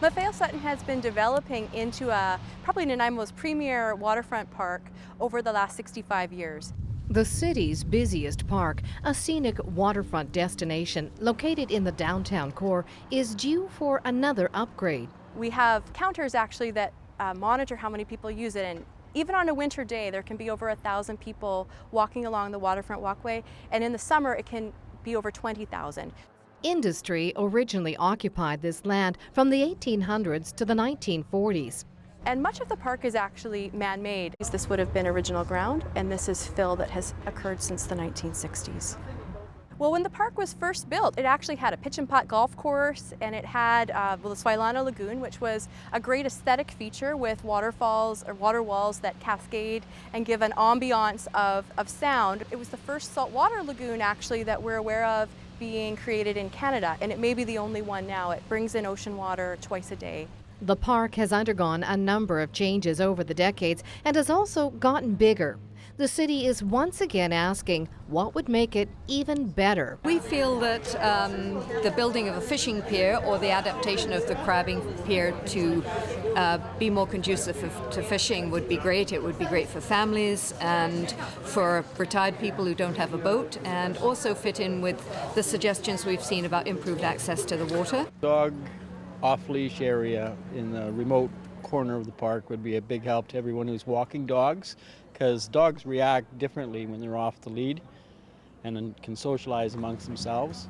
Maffeo Sutton has been developing into probably Nanaimo's premier waterfront park over the last 65 years. The city's busiest park, a scenic waterfront destination located in the downtown core, is due for another upgrade. We have counters actually that monitor how many people use it, and even on a winter day there can be over 1,000 people walking along the waterfront walkway, and in the summer it can be over 20,000. Industry originally occupied this land from the 1800s to the 1940s. And much of the park is actually man-made. This would have been original ground, and this is fill that has occurred since the 1960s. Well, when the park was first built, it actually had a pitch and putt golf course, and it had the Swilana Lagoon, which was a great aesthetic feature with waterfalls or water walls that cascade and give an ambiance of sound. It was the first saltwater lagoon actually that we're aware of being created in Canada, and it may be the only one now. It brings in ocean water twice a day. The park has undergone a number of changes over the decades and has also gotten bigger. The city is once again asking what would make it even better. We feel that the building of a fishing pier or the adaptation of the crabbing pier to be more conducive to fishing would be great. It would be great for families and for retired people who don't have a boat, and also fit in with the suggestions we've seen about improved access to the water. Dog off-leash area in the remote corner of the park would be a big help to everyone who's walking dogs, because dogs react differently when they're off the lead and then can socialize amongst themselves.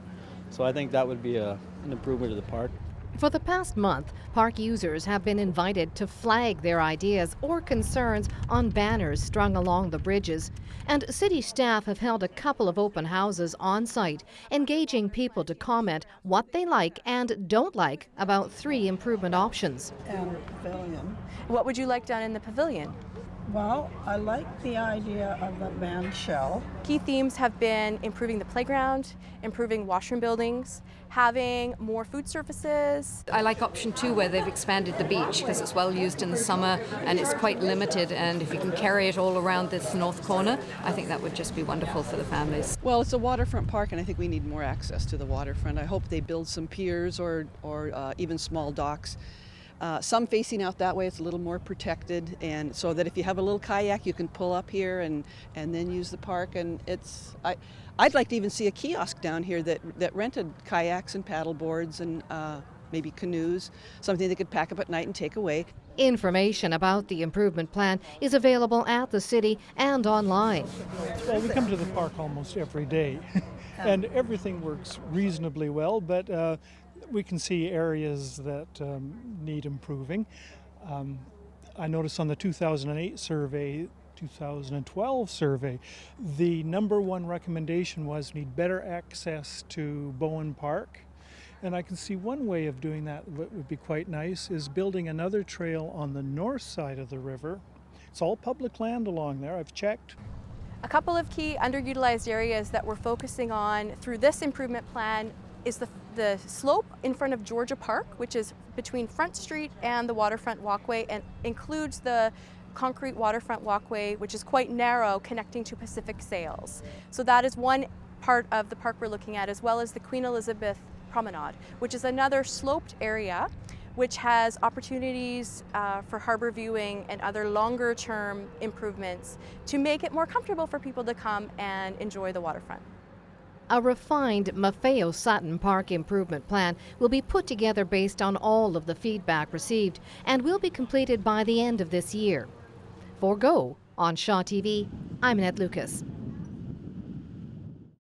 So I think that would be an improvement to the park. For the past month, park users have been invited to flag their ideas or concerns on banners strung along the bridges. And city staff have held a couple of open houses on site, engaging people to comment what they like and don't like about 3 improvement options. And the pavilion. What would you like done in the pavilion? Well, I like the idea of the band shell. Key themes have been improving the playground, improving washroom buildings, having more food services. I like option 2 where they've expanded the beach because it's well used in the summer and it's quite limited, and if you can carry it all around this north corner, I think that would just be wonderful for the families. Well, it's a waterfront park and I think we need more access to the waterfront. I hope they build some piers or even small docks. Some facing out that way, it's a little more protected, and so that if you have a little kayak, you can pull up here and then use the park. And I'd like to even see a kiosk down here that rented kayaks and paddle boards and maybe canoes, something they could pack up at night and take away. Information about the improvement plan is available at the city and online. Well, we come to the park almost every day, and everything works reasonably well, but we can see areas that need improving. I noticed on the 2008 survey, 2012 survey, the number 1 recommendation was we need better access to Bowen Park. And I can see one way of doing that would be quite nice is building another trail on the north side of the river. It's all public land along there, I've checked. A couple of key underutilized areas that we're focusing on through this improvement plan is the slope in front of Georgia Park, which is between Front Street and the waterfront walkway, and includes the concrete waterfront walkway, which is quite narrow, connecting to Pacific Sails. So that is one part of the park we're looking at, as well as the Queen Elizabeth Promenade, which is another sloped area which has opportunities for harbor viewing and other longer term improvements to make it more comfortable for people to come and enjoy the waterfront. A refined Maffeo Sutton Park improvement plan will be put together based on all of the feedback received and will be completed by the end of this year. For Go on Shaw TV, I'm Annette Lucas.